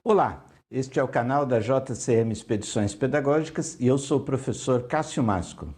Olá, este é o canal da JCM Expedições Pedagógicas e eu sou o professor Cássio Másculo.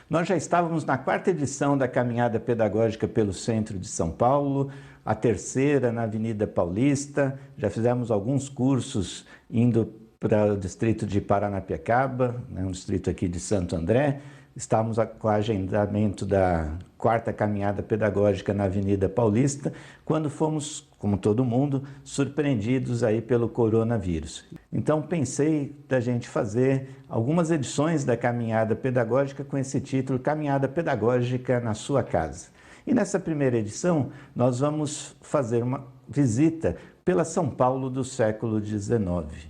Nós já estávamos na quarta edição da Caminhada Pedagógica pelo Centro de São Paulo, a terceira na Avenida Paulista, já fizemos alguns cursos indo para o distrito de Paranapiacaba, um distrito aqui de Santo André. Estamos com o agendamento da quarta caminhada pedagógica na Avenida Paulista, quando fomos, como todo mundo, surpreendidos aí pelo coronavírus. Então pensei da gente fazer algumas edições da caminhada pedagógica com esse título, Caminhada Pedagógica na Sua Casa. E nessa primeira edição nós vamos fazer uma visita pela São Paulo do século XIX.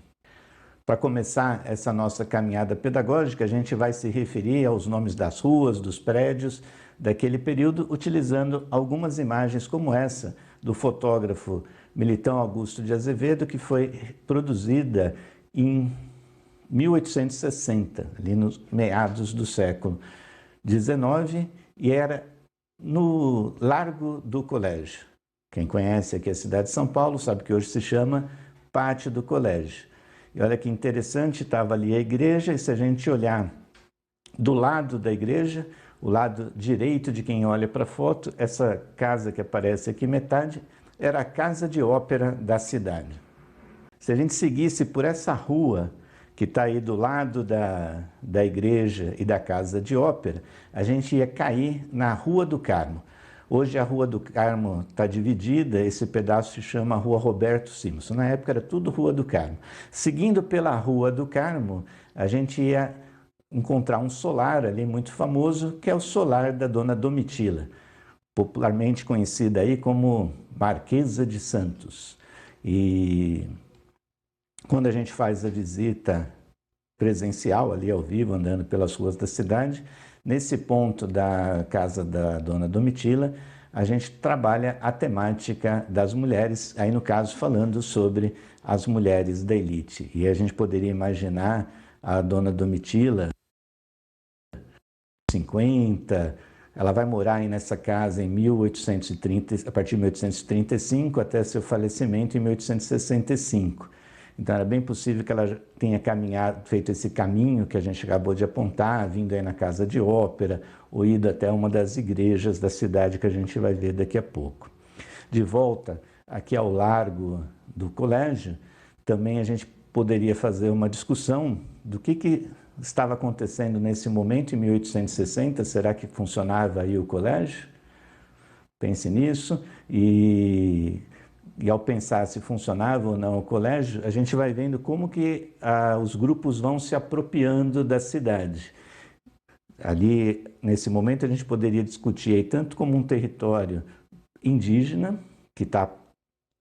Para começar essa nossa caminhada pedagógica, a gente vai se referir aos nomes das ruas, dos prédios daquele período, utilizando algumas imagens como essa do fotógrafo Militão Augusto de Azevedo, que foi produzida em 1860, ali nos meados do século XIX, e era no Largo do Colégio. Quem conhece aqui a cidade de São Paulo sabe que hoje se chama Pátio do Colégio. E olha que interessante, estava ali a igreja, e se a gente olhar do lado da igreja, o lado direito de quem olha para a foto, essa casa que aparece aqui metade, era a casa de ópera da cidade. Se a gente seguisse por essa rua, que está aí do lado da igreja e da casa de ópera, a gente ia cair na Rua do Carmo. Hoje a Rua do Carmo está dividida, esse pedaço se chama Rua Roberto Simson. Na época era tudo Rua do Carmo. Seguindo pela Rua do Carmo, a gente ia encontrar um solar ali muito famoso, que é o solar da Dona Domitila, popularmente conhecida aí como Marquesa de Santos. E quando a gente faz a visita presencial ali ao vivo, andando pelas ruas da cidade, nesse ponto da casa da Dona Domitila, a gente trabalha a temática das mulheres, aí no caso falando sobre as mulheres da elite. E a gente poderia imaginar a Dona Domitila, 50, ela vai morar aí nessa casa em 1830, a partir de 1835 até seu falecimento em 1865. Então era bem possível que ela tenha feito esse caminho que a gente acabou de apontar, vindo aí na casa de ópera, ou ido até uma das igrejas da cidade que a gente vai ver daqui a pouco. De volta aqui ao largo do colégio, também a gente poderia fazer uma discussão do que estava acontecendo nesse momento, em 1860, será que funcionava aí o colégio? Pense nisso e ao pensar se funcionava ou não o colégio, a gente vai vendo como que os grupos vão se apropriando da cidade. Ali, nesse momento, a gente poderia discutir aí, tanto como um território indígena, que está,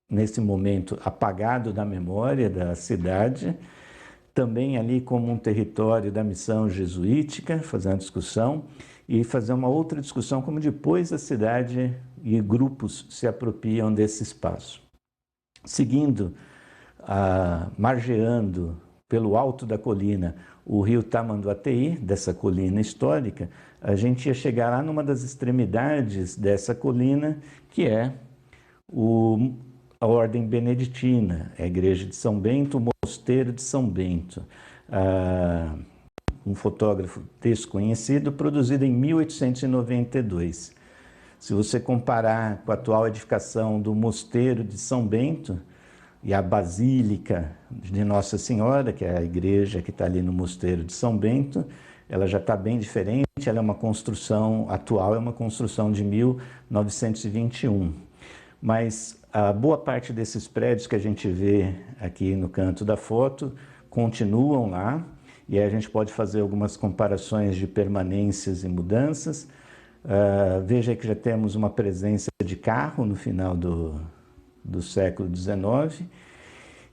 nesse momento, apagado da memória da cidade, também ali como um território da missão jesuítica, fazer uma discussão, e fazer uma outra discussão como depois a cidade e grupos se apropriam desse espaço. Seguindo, margeando pelo alto da colina o rio Tamanduateí, dessa colina histórica, a gente ia chegar lá numa das extremidades dessa colina, que é a Ordem Beneditina, a Igreja de São Bento, o Mosteiro de São Bento. Um fotógrafo desconhecido, produzido em 1892. Se você comparar com a atual edificação do Mosteiro de São Bento e a Basílica de Nossa Senhora, que é a igreja que está ali no Mosteiro de São Bento, ela já está bem diferente, ela é uma construção atual, é uma construção de 1921. Mas a boa parte desses prédios que a gente vê aqui no canto da foto continuam lá, e aí a gente pode fazer algumas comparações de permanências e mudanças. Veja que já temos uma presença de carro no final do século XIX,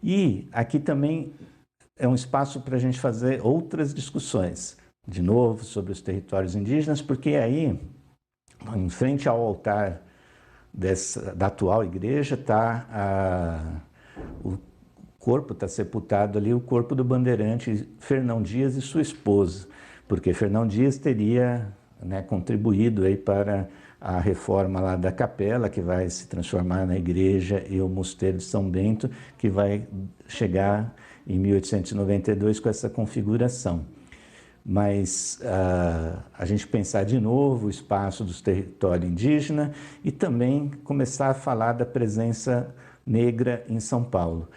e aqui também é um espaço para a gente fazer outras discussões, de novo, sobre os territórios indígenas, porque aí, em frente ao altar da atual igreja, o corpo está sepultado ali, o corpo do bandeirante Fernão Dias e sua esposa, porque Fernão Dias teria contribuído aí para a reforma lá da capela, que vai se transformar na igreja, e o mosteiro de São Bento, que vai chegar em 1892 com essa configuração. Mas a gente pensar de novo o espaço dos territórios indígenas e também começar a falar da presença negra em São Paulo.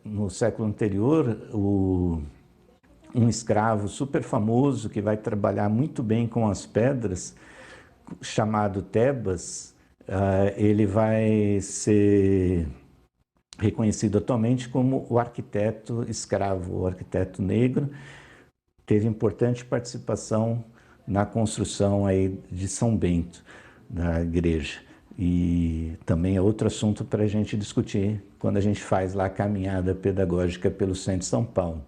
No século anterior, um escravo super famoso que vai trabalhar muito bem com as pedras, chamado Tebas, ele vai ser reconhecido atualmente como o arquiteto escravo, o arquiteto negro. Teve importante participação na construção aí de São Bento, da igreja. E também é outro assunto para a gente discutir quando a gente faz lá a caminhada pedagógica pelo centro de São Paulo.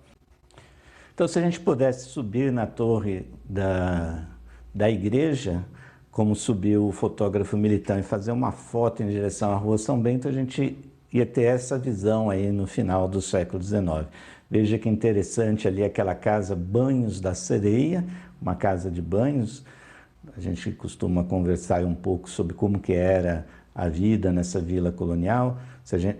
Então, se a gente pudesse subir na torre da igreja, como subiu o fotógrafo Militão, e fazer uma foto em direção à Rua São Bento, a gente ia ter essa visão aí no final do século XIX. Veja que interessante ali aquela casa Banhos da Sereia, uma casa de banhos. A gente costuma conversar um pouco sobre como que era a vida nessa vila colonial. Se a gente,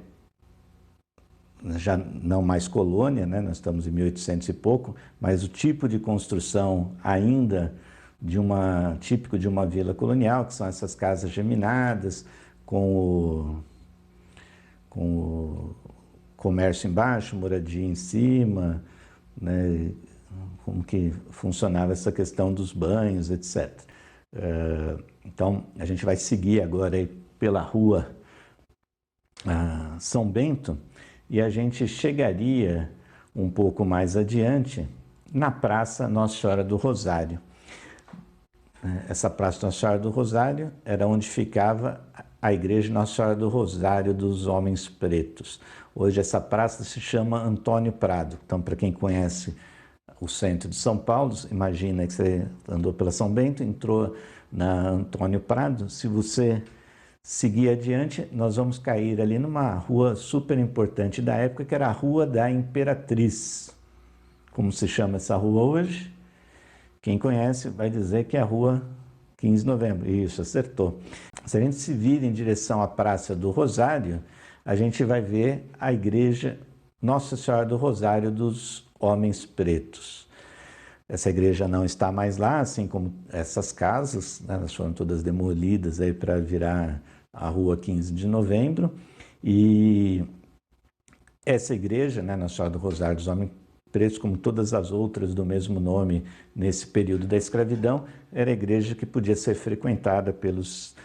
já não mais colônia, né? Nós estamos em 1800 e pouco, mas o tipo de construção ainda típico de uma vila colonial, que são essas casas geminadas, com o comércio embaixo, moradia em cima, né? Como que funcionava essa questão dos banhos, etc. Então, a gente vai seguir agora aí pela rua São Bento, e a gente chegaria um pouco mais adiante na Praça Nossa Senhora do Rosário. Essa Praça Nossa Senhora do Rosário era onde ficava a Igreja Nossa Senhora do Rosário dos Homens Pretos. Hoje essa praça se chama Antônio Prado. Então, para quem conhece o centro de São Paulo, imagina que você andou pela São Bento, entrou na Antônio Prado. Se você seguir adiante, nós vamos cair ali numa rua super importante da época, que era a Rua da Imperatriz. Como se chama essa rua hoje? Quem conhece vai dizer que é a Rua 15 de Novembro. Isso, acertou. Se a gente se vira em direção à Praça do Rosário, a gente vai ver a Igreja Nossa Senhora do Rosário dos Homens Pretos. Essa igreja não está mais lá, assim como essas casas, né? Elas foram todas demolidas aí para virar a Rua 15 de Novembro. E essa igreja, né, Nossa Senhora do Rosário dos Homens Pretos, como todas as outras do mesmo nome nesse período da escravidão, era a igreja que podia ser frequentada pelos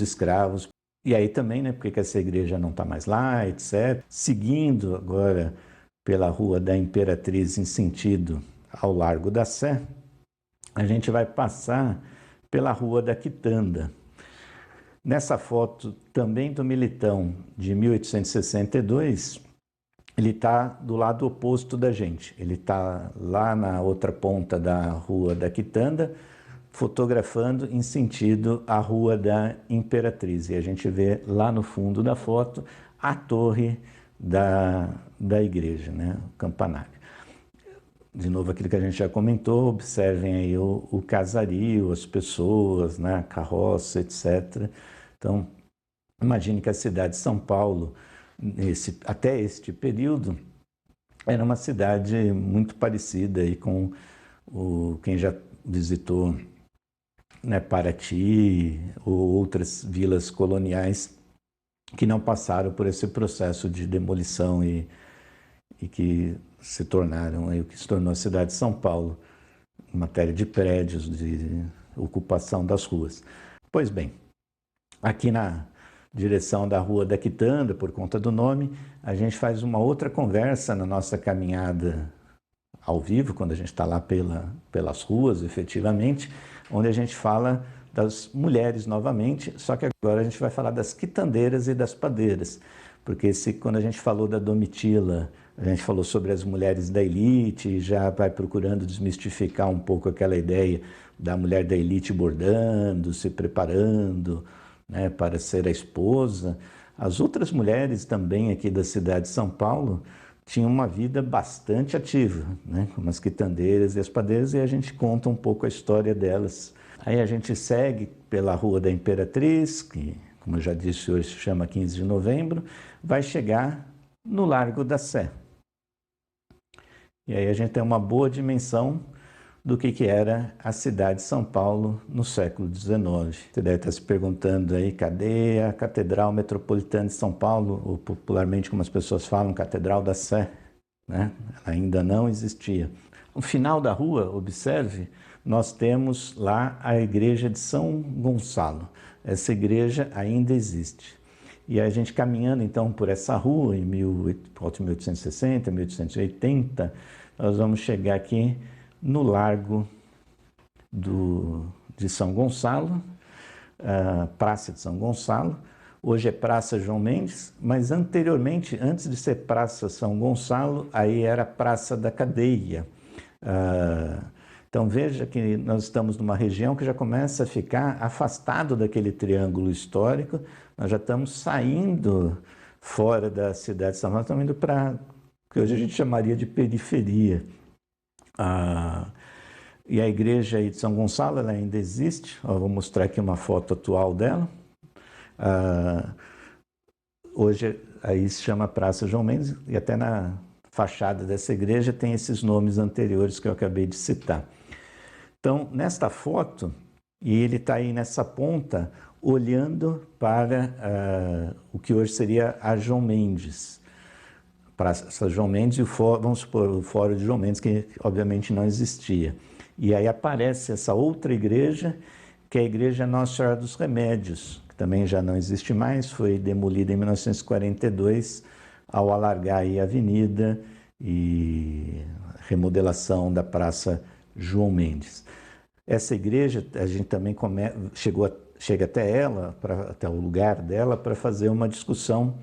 escravos. E aí também, né, porque essa igreja não está mais lá, etc. Seguindo agora pela Rua da Imperatriz em sentido ao Largo da Sé, a gente vai passar pela Rua da Quitanda. Nessa foto também do Militão, de 1862, ele está do lado oposto da gente. Ele está lá na outra ponta da Rua da Quitanda, fotografando em sentido à Rua da Imperatriz. E a gente vê lá no fundo da foto a torre da igreja, né? O campanário. De novo, aquilo que a gente já comentou, observem aí o casario, as pessoas, né? A carroça, etc. Então, imagine que a cidade de São Paulo, até este período, era uma cidade muito parecida aí com quem já visitou, né, Paraty ou outras vilas coloniais que não passaram por esse processo de demolição e que se tornaram aí o que se tornou a cidade de São Paulo, em matéria de prédios, de ocupação das ruas. Pois bem, aqui na direção da Rua da Quitanda, por conta do nome, a gente faz uma outra conversa na nossa caminhada ao vivo, quando a gente está lá pelas ruas, efetivamente, onde a gente fala das mulheres novamente, só que agora a gente vai falar das quitandeiras e das padeiras, porque quando a gente falou da Domitila, a gente falou sobre as mulheres da elite, e já vai procurando desmistificar um pouco aquela ideia da mulher da elite bordando, se preparando, né, para ser a esposa. As outras mulheres também aqui da cidade de São Paulo tinham uma vida bastante ativa, né, como as quitandeiras e as padeiras, e a gente conta um pouco a história delas Aí a gente segue pela Rua da Imperatriz, que, como eu já disse, hoje se chama 15 de novembro, vai chegar no Largo da Sé. E aí a gente tem uma boa dimensão do que era a cidade de São Paulo no século XIX. Você deve estar se perguntando aí, cadê a Catedral Metropolitana de São Paulo, ou popularmente como as pessoas falam, Catedral da Sé, né? Ela ainda não existia. No final da rua, observe, nós temos lá a igreja de São Gonçalo. Essa igreja ainda existe. E a gente caminhando então por essa rua, em 1860, 1880, nós vamos chegar aqui no Largo de São Gonçalo, Praça de São Gonçalo. Hoje é Praça João Mendes, mas anteriormente, antes de ser Praça São Gonçalo, aí era Praça da Cadeia. Então veja que nós estamos numa região que já começa a ficar afastado daquele triângulo histórico, nós já estamos saindo fora da cidade de São Paulo, estamos indo para o que hoje a gente chamaria de periferia. E a igreja aí de São Gonçalo, ela ainda existe. Vou mostrar aqui uma foto atual dela. Hoje aí se chama Praça João Mendes, e até na fachada dessa igreja tem esses nomes anteriores que eu acabei de citar. Então, nesta foto, e ele está aí nessa ponta, olhando para o que hoje seria a João Mendes. Praça João Mendes e vamos supor, o Fórum de João Mendes, que obviamente não existia. E aí aparece essa outra igreja, que é a Igreja Nossa Senhora dos Remédios, que também já não existe mais, foi demolida em 1942, ao alargar aí a avenida e remodelação da Praça João Mendes. Essa igreja, a gente também chega até ela, até o lugar dela, para fazer uma discussão,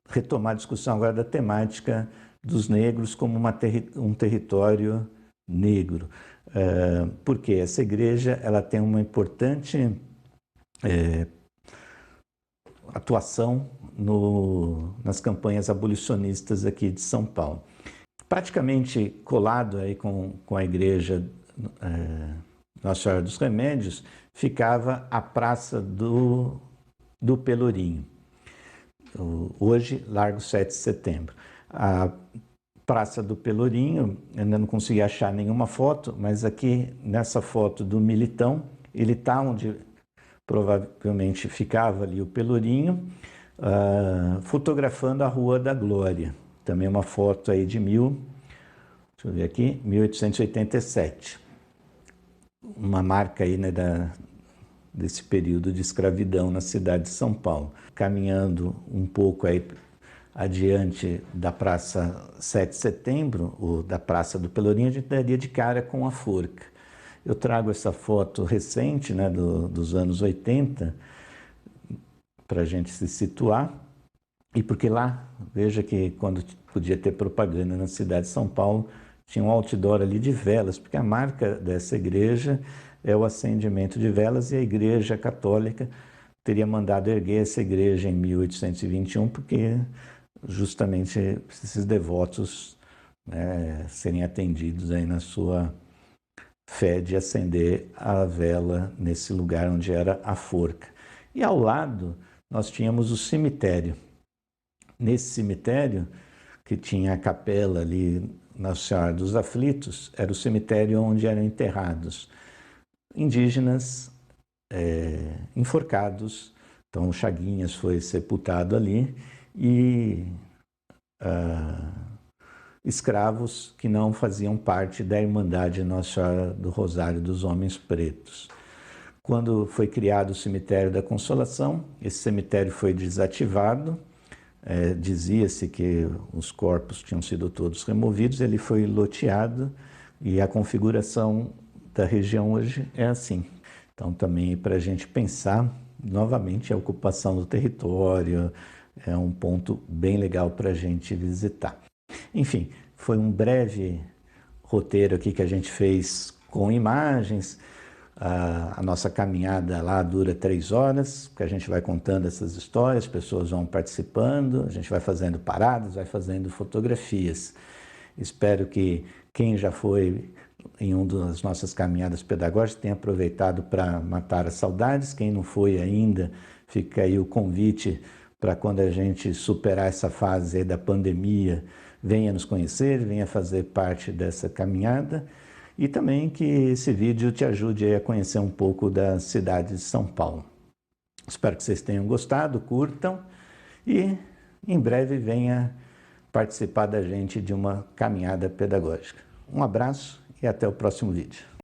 retomar a discussão agora da temática dos negros como um território negro. Porque essa igreja ela tem uma importante atuação nas campanhas abolicionistas aqui de São Paulo. Praticamente colado aí com a igreja Nossa Senhora dos Remédios, ficava a Praça do Pelourinho, hoje Largo 7 de Setembro. A Praça do Pelourinho, ainda não consegui achar nenhuma foto, mas aqui nessa foto do Militão, ele está onde provavelmente ficava ali o Pelourinho, fotografando a Rua da Glória. Também uma foto aí de 1887. Uma marca aí, né, desse período de escravidão na cidade de São Paulo. Caminhando um pouco aí adiante da Praça 7 de Setembro, ou da Praça do Pelourinho, a gente daria de cara com a forca. Eu trago essa foto recente, né, dos anos 80, para a gente se situar, e porque lá, veja que quando podia ter propaganda na cidade de São Paulo, tinha um outdoor ali de velas, porque a marca dessa igreja é o acendimento de velas, e a Igreja Católica teria mandado erguer essa igreja em 1821, porque justamente esses devotos, né, serem atendidos aí na sua fé de acender a vela nesse lugar onde era a forca. E ao lado nós tínhamos o cemitério. Nesse cemitério, que tinha a capela ali, Nossa Senhora dos Aflitos, era o cemitério onde eram enterrados indígenas enforcados. Então, o Chaguinhas foi sepultado ali, e escravos que não faziam parte da Irmandade Nossa Senhora do Rosário dos Homens Pretos. Quando foi criado o Cemitério da Consolação, esse cemitério foi desativado, dizia-se que os corpos tinham sido todos removidos, ele foi loteado, e a configuração da região hoje é assim. Então, também para a gente pensar novamente a ocupação do território, é um ponto bem legal para a gente visitar. Enfim, foi um breve roteiro aqui que a gente fez com imagens. A nossa caminhada lá dura 3 horas, porque a gente vai contando essas histórias, as pessoas vão participando, a gente vai fazendo paradas, vai fazendo fotografias. Espero que quem já foi em uma das nossas caminhadas pedagógicas, tem aproveitado para matar as saudades. Quem não foi ainda, fica aí o convite para quando a gente superar essa fase aí da pandemia, venha nos conhecer, venha fazer parte dessa caminhada. E também que esse vídeo te ajude a conhecer um pouco da cidade de São Paulo. Espero que vocês tenham gostado, curtam e em breve venha participar da gente de uma caminhada pedagógica. Um abraço e até o próximo vídeo.